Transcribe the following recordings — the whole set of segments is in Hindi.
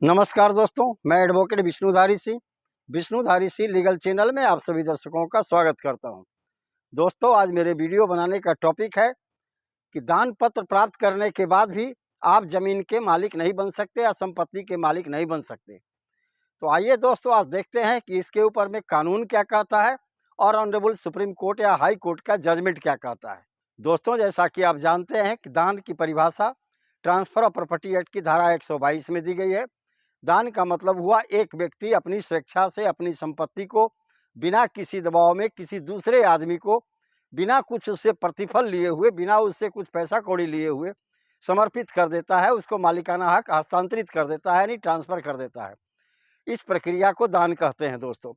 नमस्कार दोस्तों, मैं advocate Vishnudhari Singh legal channel में आप सभी दर्शकों का स्वागत करता हूं। दोस्तों, आज मेरे वीडियो बनाने का टॉपिक है कि दान पत्र प्राप्त करने के बाद भी आप ज़मीन के मालिक नहीं बन सकते या संपत्ति के मालिक नहीं बन सकते। तो आइए दोस्तों, आज देखते हैं कि इसके ऊपर में कानून क्या कहता है और ऑनरेबल सुप्रीम कोर्ट या हाई कोर्ट का जजमेंट क्या कहता है। दोस्तों, जैसा कि आप जानते हैं कि दान की परिभाषा ट्रांसफ़र ऑफ प्रॉपर्टी एक्ट की धारा 122 में दी गई है। दान का मतलब हुआ एक व्यक्ति अपनी स्वेच्छा से अपनी संपत्ति को बिना किसी दबाव में किसी दूसरे आदमी को बिना कुछ उससे प्रतिफल लिए हुए, बिना उससे कुछ पैसा कौड़ी लिए हुए समर्पित कर देता है, उसको मालिकाना हक हस्तांतरित कर देता है, यानी ट्रांसफ़र कर देता है। इस प्रक्रिया को दान कहते हैं दोस्तों।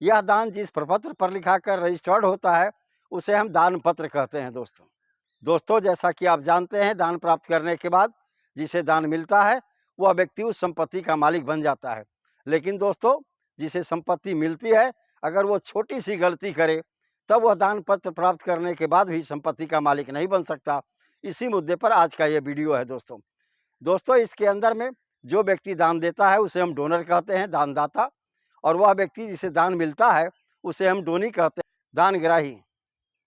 यह दान जिस प्रपत्र पर लिखा कर रजिस्टर्ड होता है उसे हम दान पत्र कहते हैं दोस्तों, जैसा कि आप जानते हैं, दान प्राप्त करने के बाद जिसे दान मिलता है वह व्यक्ति उस संपत्ति का मालिक बन जाता है। लेकिन दोस्तों, जिसे संपत्ति मिलती है, अगर वो छोटी सी गलती करे तब वह दान पत्र प्राप्त करने के बाद भी संपत्ति का मालिक नहीं बन सकता। इसी मुद्दे पर आज का ये वीडियो है दोस्तों, इसके अंदर में जो व्यक्ति दान देता है उसे हम डोनर कहते हैं, दानदाता, और वह व्यक्ति जिसे दान मिलता है उसे हम डोनी कहते हैं, दानग्राही।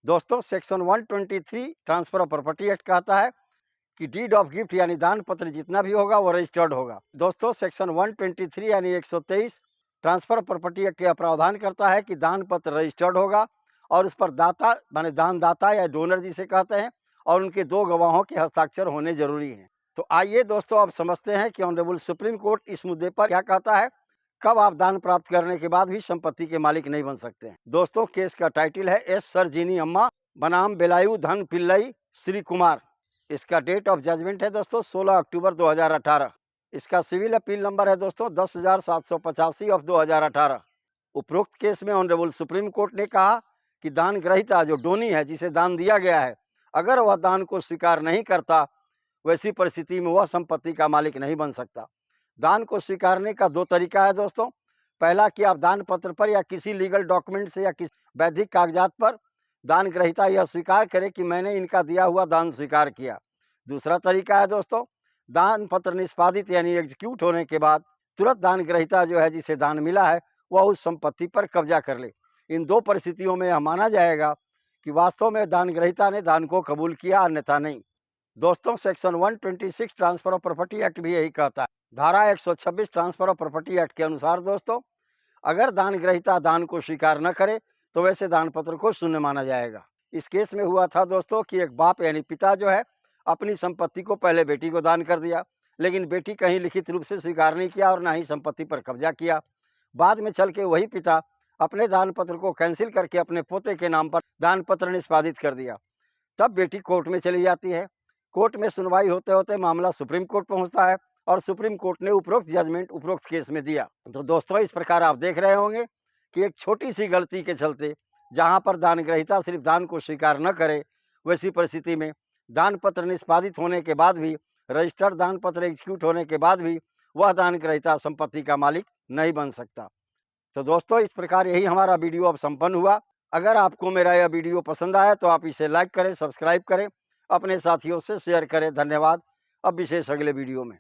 दोस्तों, section 123 transfer of property act कहता है कि डीड ऑफ गिफ्ट यानी दान पत्र जितना भी होगा वो रजिस्टर्ड होगा। दोस्तों, सेक्शन 123 यानी 123 ट्रांसफ़र ऑफ प्रॉपर्टी एक्ट यह प्रावधान करता है कि दान पत्र रजिस्टर्ड होगा और उस पर दाता माने दानदाता या डोनर जिसे कहते हैं और उनके 2 गवाहों के हस्ताक्षर होने जरूरी हैं। तो आइए दोस्तों, अब समझते हैं कि ऑनरेबल सुप्रीम कोर्ट इस मुद्दे पर क्या कहता है, कब आप दान प्राप्त करने के बाद भी संपत्ति के मालिक नहीं बन सकते हैं। दोस्तों, केस का टाइटल है एस सरजीनी अम्मा बनाम बेलायू धन पिल्लई श्री कुमार। इसका डेट ऑफ जजमेंट है दोस्तों 16 अक्टूबर 2018। इसका सिविल अपील नंबर है दोस्तों 10,785 ऑफ 2018। उपरोक्त केस में ऑनरेबल सुप्रीम कोर्ट ने कहा कि दान ग्रहीता जो डोनी है, जिसे दान दिया गया है, अगर वह दान को स्वीकार नहीं करता, वैसी परिस्थिति में वह संपत्ति का मालिक नहीं बन सकता। दान को स्वीकारने का 2 तरीका है दोस्तों। पहला कि आप दान पत्र पर या किसी लीगल डॉक्यूमेंट से या किसी वैधिक कागजात पर दान ग्रहीता यह स्वीकार करे कि मैंने इनका दिया हुआ दान स्वीकार किया। दूसरा तरीका है दोस्तों, दान पत्र निष्पादित यानी एग्जीक्यूट होने के बाद तुरंत दान ग्रहीता जो है, जिसे दान मिला है, वह उस संपत्ति पर कब्जा कर ले। इन 2 परिस्थितियों में यह माना जाएगा कि वास्तव में दान ग्रहीता ने दान को कबूल किया, अन्यथा नहीं। दोस्तों, section 126 transfer of property act भी यही कहता है। धारा 126 ट्रांसफ़र ऑफ प्रॉपर्टी एक्ट के अनुसार दोस्तों, अगर दान ग्रहीता दान को स्वीकार न करे तो वैसे दान पत्र को शून्य माना जाएगा। इस केस में हुआ था दोस्तों कि एक बाप यानी पिता जो है, अपनी संपत्ति को पहले बेटी को दान कर दिया, लेकिन बेटी कहीं लिखित रूप से स्वीकार नहीं किया और ना ही संपत्ति पर कब्जा किया। बाद में चल के वही पिता अपने दान पत्र को कैंसिल करके अपने पोते के नाम पर दान पत्र निष्पादित कर दिया। तब बेटी कोर्ट में चली जाती है। कोर्ट में सुनवाई होते होते मामला सुप्रीम कोर्ट पहुंचता है और सुप्रीम कोर्ट ने उपरोक्त जजमेंट उपरोक्त केस में दिया। तो दोस्तों, इस प्रकार आप देख रहे होंगे कि एक छोटी सी गलती के चलते जहां पर दान ग्रहीता सिर्फ दान को स्वीकार न करे, वैसी परिस्थिति में दान पत्र निष्पादित होने के बाद भी, रजिस्टर्ड दान पत्र एग्जीक्यूट होने के बाद भी वह दान ग्रहीता संपत्ति का मालिक नहीं बन सकता। तो दोस्तों, इस प्रकार यही हमारा वीडियो अब संपन्न हुआ। अगर आपको मेरा यह वीडियो पसंद आया तो आप इसे लाइक करें, सब्सक्राइब करें, अपने साथियों से शेयर करें। धन्यवाद। अब विशेष अगले वीडियो में।